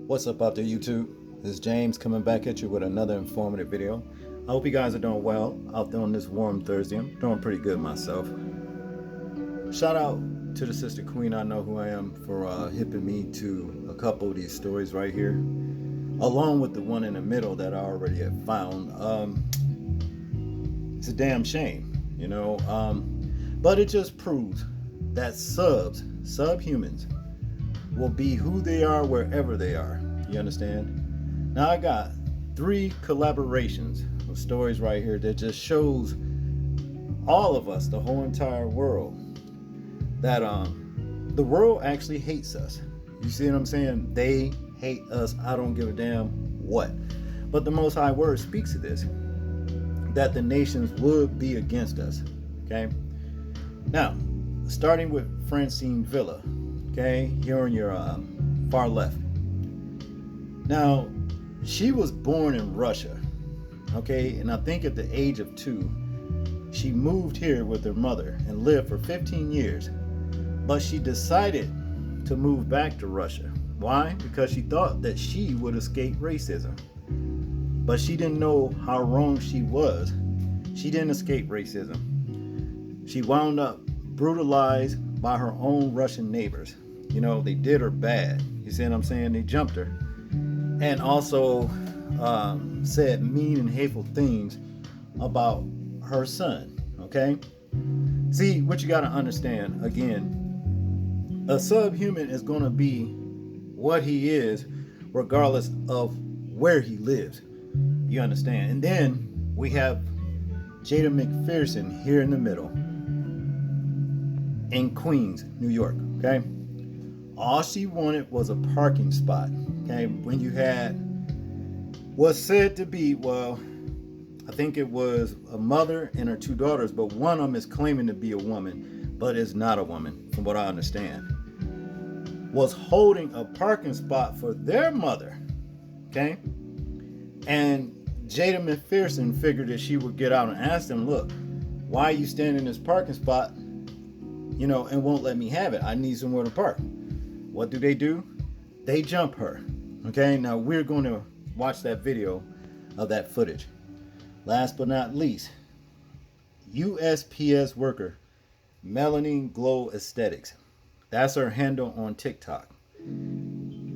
What's up out there, YouTube? This is James coming back at you with another informative video. I hope you guys are doing well out there on this warm Thursday. I'm doing pretty good myself. Shout out to the sister queen, I know who I am, for hipping me to a couple of these stories right here, along with the one in the middle that I already have found. It's a damn shame, you know, but it just proves that subhumans will be who they are wherever they are. You understand? Now I got 3 collaborations of stories right here that just shows all of us, the whole entire world, that the world actually hates us. You see what I'm saying? They hate us. I don't give a damn what. But the Most High Word speaks to this, that the nations would be against us. Okay? Now, starting with Francine Villa, okay, here on your far left. Now, she was born in Russia, okay, and I think at the age of 2, she moved here with her mother and lived for 15 years. But she decided to move back to Russia. Why? Because she thought that she would escape racism. But she didn't know how wrong she was. She didn't escape racism. She wound up brutalized by her own Russian neighbors. You know, they did her bad. You see what I'm saying? They jumped her. And also said mean and hateful things about her son. Okay? See, what you got to understand, again, a subhuman is going to be what he is regardless of where he lives. You understand? And then we have Jada McPherson here in the middle in Queens, New York. Okay? All she wanted was a parking spot. Okay? When you had what's said to be, well, I think it was a mother and her 2 daughters, but one of them is claiming to be a woman, but is not a woman, from what I understand, was holding a parking spot for their mother. Okay? And Jada McPherson figured that she would get out and ask them, look, why are you standing in this parking spot, you know, and won't let me have it? I need somewhere to park. What do? They jump her. Okay? Now we're going to watch that video of that footage. Last but not least, USPS worker Melanin Glow Aesthetics. That's her handle on TikTok.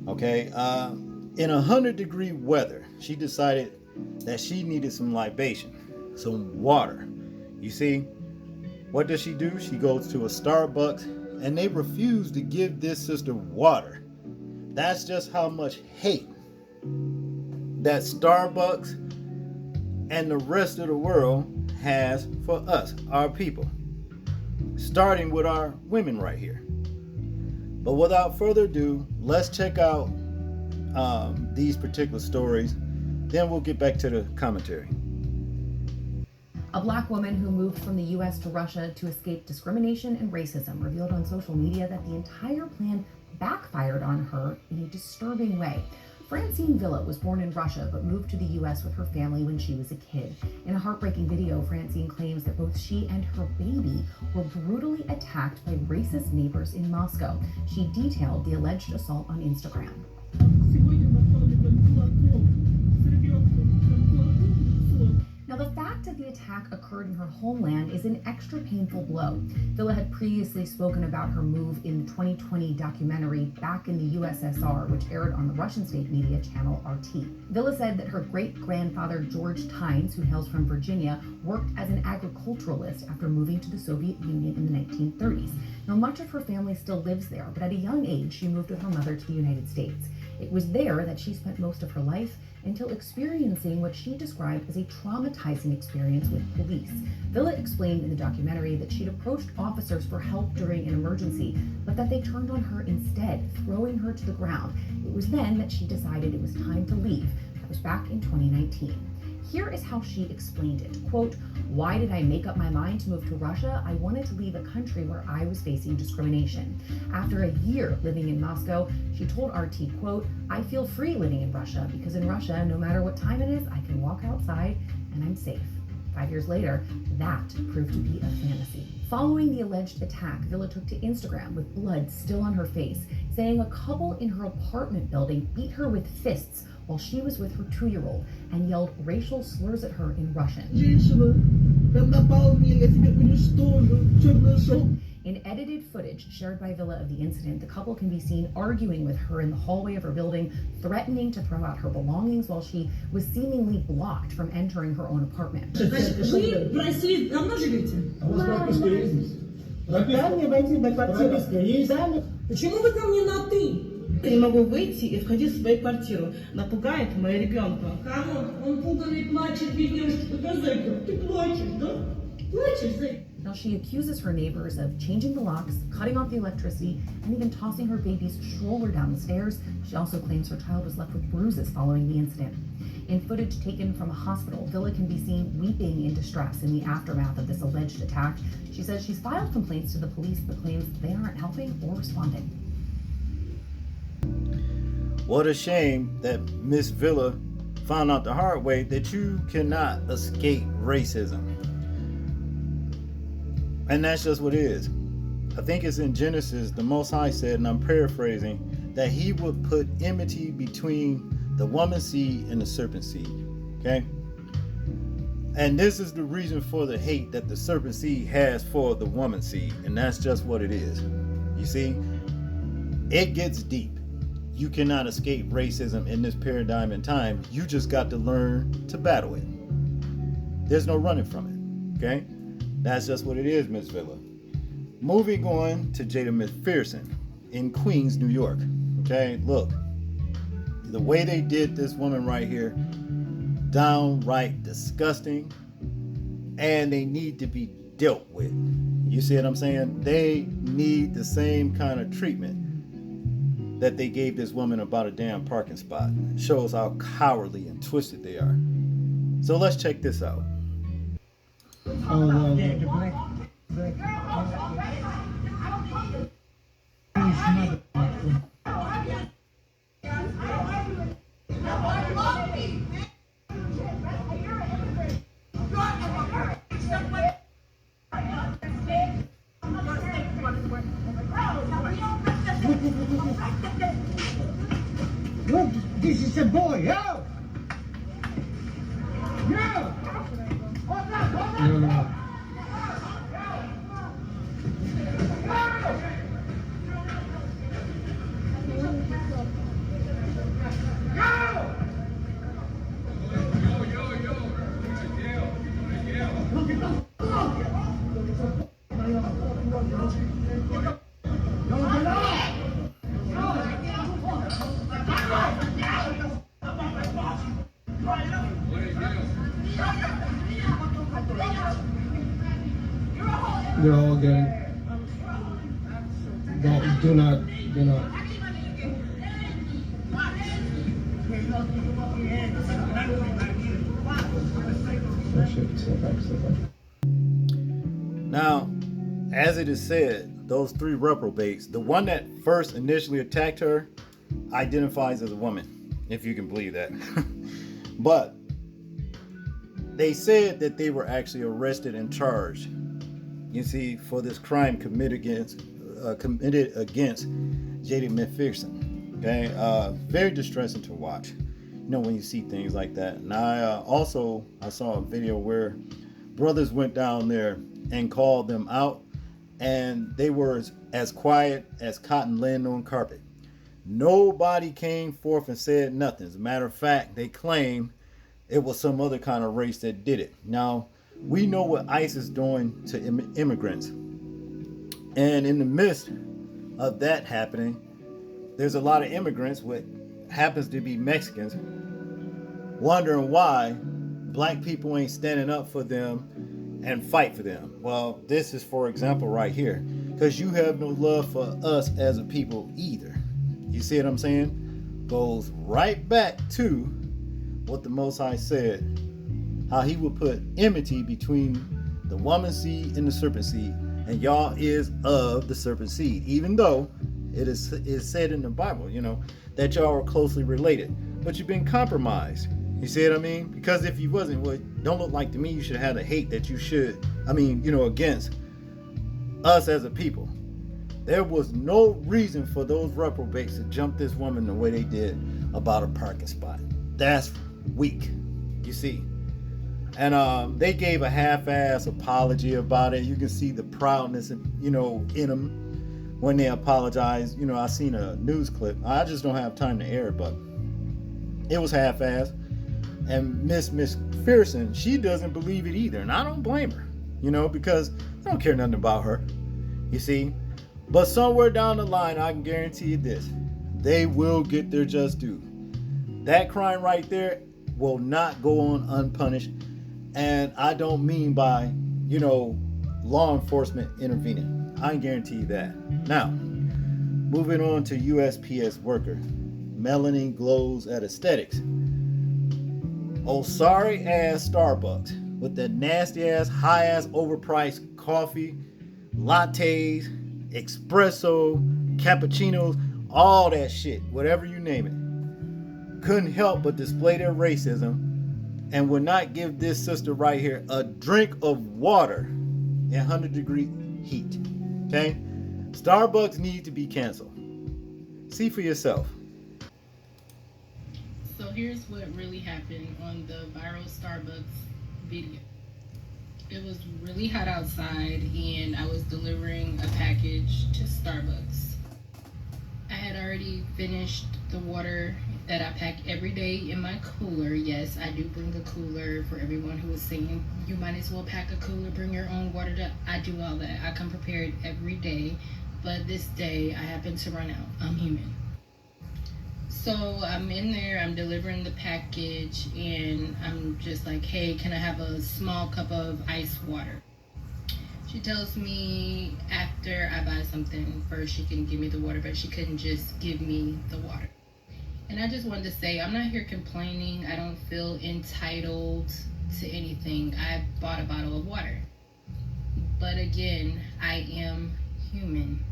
Okay, in 100-degree weather, she decided that she needed some libation, some water. You see, what does she do? She goes to a Starbucks and they refuse to give this sister water. That's just how much hate that Starbucks and the rest of the world has for us, our people, starting with our women right here. But without further ado, let's check out these particular stories, then we'll get back to the commentary. A Black woman who moved from the U.S. to Russia to escape discrimination and racism revealed on social media that the entire plan backfired on her in a disturbing way. Francine Villa was born in Russia but moved to the U.S. with her family when she was a kid. In a heartbreaking video, Francine claims that both she and her baby were brutally attacked by racist neighbors in Moscow. She detailed the alleged assault on Instagram. Now, the fact that the attack occurred in her homeland is an extra painful blow. Villa had previously spoken about her move in the 2020 documentary Back in the USSR, which aired on the Russian state media channel RT. Villa said that her great-grandfather George Tynes, who hails from Virginia, worked as an agriculturalist after moving to the Soviet Union in the 1930s. Now, much of her family still lives there, but at a young age, she moved with her mother to the United States. It was there that she spent most of her life until experiencing what she described as a traumatizing experience with police. Villa explained in the documentary that she'd approached officers for help during an emergency, but that they turned on her instead, throwing her to the ground. It was then that she decided it was time to leave. That was back in 2019. Here is how she explained it. Quote, "Why did I make up my mind to move to Russia? I wanted to leave a country where I was facing discrimination. After a year living in Moscow, she told RT, quote, I feel free living in Russia because in Russia, no matter what time it is, I can walk outside and I'm safe. 5 years later, that proved to be a fantasy. Following the alleged attack, Villa took to Instagram with blood still on her face, saying a couple in her apartment building beat her with fists while she was with her 2-year-old and yelled racial slurs at her in Russian. In edited footage shared by Villa of the incident, the couple can be seen arguing with her in the hallway of her building, threatening to throw out her belongings while she was seemingly blocked from entering her own apartment. Почему вы ко мне на «ты»? Я не могу выйти и входить в свою квартиру. Напугает моего ребенка. Кого? Он пуганный, плачет, бедняжечка. Да, зайка, ты плачешь, да? Плачешь, зайка. Now she accuses her neighbors of changing the locks, cutting off the electricity, and even tossing her baby's stroller down the stairs. She also claims her child was left with bruises following the incident. In footage taken from a hospital, Villa can be seen weeping in distress in the aftermath of this alleged attack. She says she's filed complaints to the police but claims they aren't helping or responding. What a shame that Miss Villa found out the hard way that you cannot escape racism. And that's just what it is. I think it's in Genesis, the Most High said, and I'm paraphrasing, that he would put enmity between the woman's seed and the serpent seed. Okay? And this is the reason for the hate that the serpent seed has for the woman's seed. And that's just what it is. You see, it gets deep. You cannot escape racism in this paradigm and time. You just got to learn to battle it. There's no running from it. Okay? That's just what it is, Miss Villa. Moving on to Jada McPherson in Queens, New York. Okay, look. The way they did this woman right here, downright disgusting, and they need to be dealt with. You see what I'm saying? They need the same kind of treatment that they gave this woman about a damn parking spot. It shows how cowardly and twisted they are. So let's check this out. Look, this is a boy, yo! Yo! No. They're all getting. Do not. Oh shit, step back. Now, as it is said, those three reprobates, the one that first initially attacked her identifies as a woman, if you can believe that. But they said that they were actually arrested and charged, you see, for this crime committed against Jada McPherson. Okay, very distressing to watch. You know, when you see things like that. And I saw a video where brothers went down there and called them out, and they were as quiet as cotton laying on carpet. Nobody came forth and said nothing. As a matter of fact, they claim it was some other kind of race that did it. Now, we know what ICE is doing to immigrants. And in the midst of that happening, there's a lot of immigrants, what happens to be Mexicans, wondering why black people ain't standing up for them and fight for them. Well, this is, for example, right here, because you have no love for us as a people either. You see what I'm saying? Goes right back to what the Most High said, how he would put enmity between the woman's seed and the serpent seed, and y'all is of the serpent seed, even though it is said in the Bible, you know, that y'all are closely related, but you've been compromised. You see what I mean? Because if you wasn't, well, don't look like to me you should have the hate that you should, against us as a people. There was no reason for those reprobates to jump this woman the way they did about a parking spot. That's weak, you see. And they gave a half-ass apology about it. You can see the proudness, in them when they apologize. I seen a news clip. I just don't have time to air it, but it was half-ass. And Miss Fearson, she doesn't believe it either, and I don't blame her. Because I don't care nothing about her. You see. But somewhere down the line, I can guarantee you this: they will get their just due. That crime right there will not go on unpunished. And I don't mean by, law enforcement intervening. I can guarantee you that. Now, moving on to USPS worker. Melanin glows at aesthetics. Oh, sorry ass Starbucks with that nasty ass, high ass, overpriced coffee, lattes, espresso, cappuccinos, all that shit, whatever you name it, couldn't help but display their racism and would not give this sister right here a drink of water in 100-degree heat. Okay? Starbucks need to be canceled. See for yourself. So here's what really happened on the viral Starbucks video. It was really hot outside and I was delivering a package to Starbucks. I had already finished the water that I pack every day in my cooler. Yes, I do bring a cooler for everyone who is saying you might as well pack a cooler, bring your own water. I do all that. I come prepared every day, but this day I happen to run out. I'm human. So I'm in there, I'm delivering the package, and I'm just like, hey, can I have a small cup of ice water? She tells me after I buy something, first she can give me the water, but she couldn't just give me the water. And I just wanted to say, I'm not here complaining. I don't feel entitled to anything. I bought a bottle of water. But again, I am human.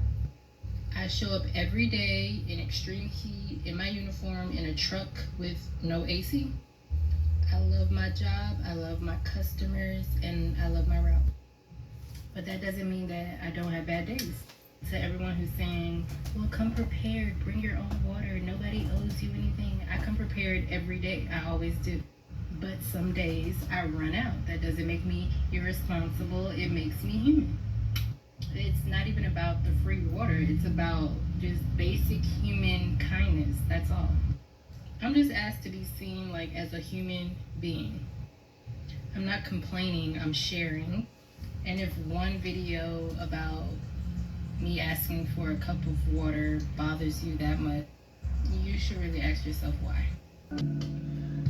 I show up every day in extreme heat, in my uniform, in a truck with no AC. I love my job, I love my customers, and I love my route. But that doesn't mean that I don't have bad days. To everyone who's saying, well, come prepared, bring your own water, nobody owes you anything. I come prepared every day, I always do. But some days I run out. That doesn't make me irresponsible, it makes me human. It's not even about the free water, it's about just basic human kindness, that's all. I'm just asked to be seen like as a human being. I'm not complaining, I'm sharing. And if one video about me asking for a cup of water bothers you that much, you should really ask yourself why.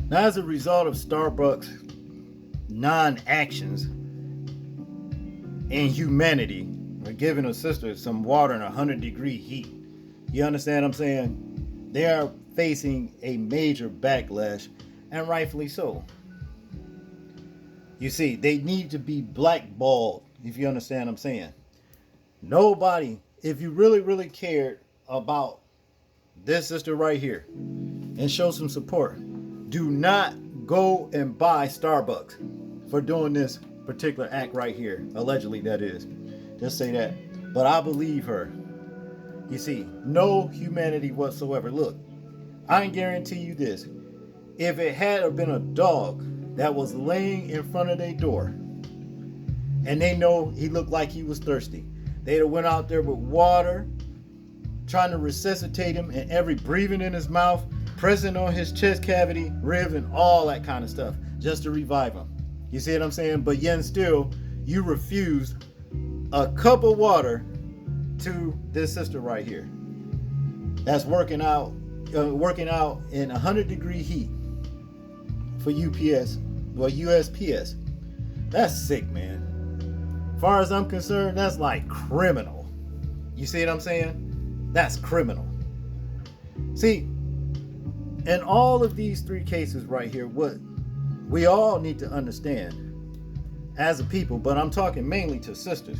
Now, as a result of Starbucks' non-actions and humanity, we're giving a sister some water in 100-degree heat. You understand what I'm saying? They are facing a major backlash, and rightfully so. You see, they need to be blackballed, if you understand what I'm saying. Nobody, if you really, really cared about this sister right here and show some support, do not go and buy Starbucks for doing this particular act right here. Allegedly, that is. Just say that. But I believe her. You see, no humanity whatsoever. Look, I can guarantee you this. If it had been a dog that was laying in front of their door and they know he looked like he was thirsty, they'd have went out there with water, trying to resuscitate him, and every breathing in his mouth, pressing on his chest cavity, ribs, and all that kind of stuff, just to revive him. You see what I'm saying? But yet and still, you refused a cup of water to this sister right here that's working out in 100-degree heat for UPS or USPS. That's sick, man. As far as I'm concerned, that's like criminal. You see what I'm saying? That's criminal. See, in all of these three cases right here, what we all need to understand as a people, but I'm talking mainly to sisters,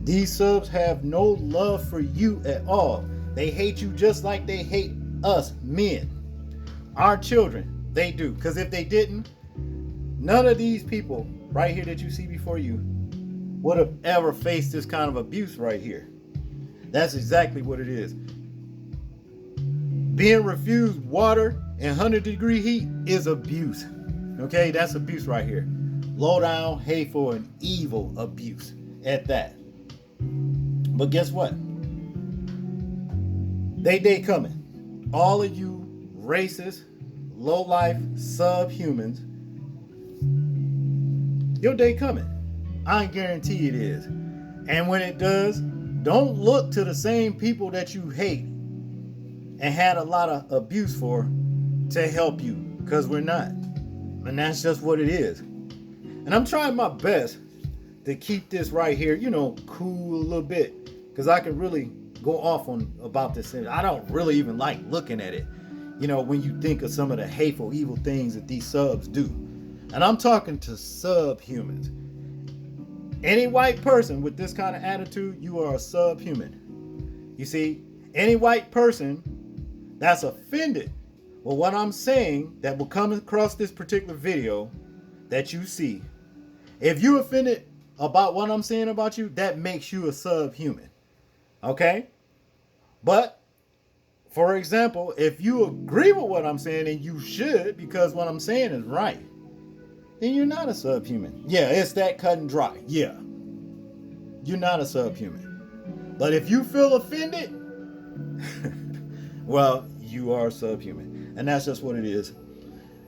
these subs have no love for you at all. They hate you just like they hate us men. Our children, they do. Because if they didn't, none of these people right here that you see before you would have ever faced this kind of abuse right here. That's exactly what it is. Being refused water in 100-degree heat is abuse. Okay, that's abuse right here. Low down, hateful, and evil abuse at that. But guess what? They coming. All of you racist, low-life, subhumans, your day coming. I guarantee it is. And when it does, don't look to the same people that you hate and had a lot of abuse for to help you, because we're not. And that's just what it is. And I'm trying my best to keep this right here, cool a little bit, because I can really go off on about this thing. I don't really even like looking at it, when you think of some of the hateful, evil things that these subs do. And I'm talking to subhumans. Any white person with this kind of attitude, you are a subhuman. You see, any white person that's offended with what I'm saying that will come across this particular video that you see, if you're offended about what I'm saying about you, that makes you a subhuman. Okay? But, for example, if you agree with what I'm saying, and you should, because what I'm saying is right, then you're not a subhuman. Yeah, it's that cut and dry. Yeah. You're not a subhuman. But if you feel offended, well, you are subhuman. And that's just what it is.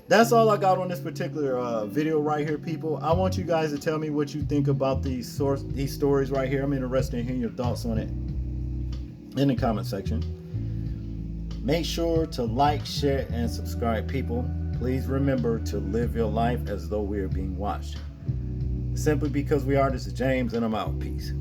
That's all I got on this particular video right here, people. I want you guys to tell me what you think about these stories right here. I'm interested in hearing your thoughts on it in the comment section. Make sure to like, share, and subscribe, people. Please remember to live your life as though we are being watched. Simply because we are. This is James, and I'm out. Peace.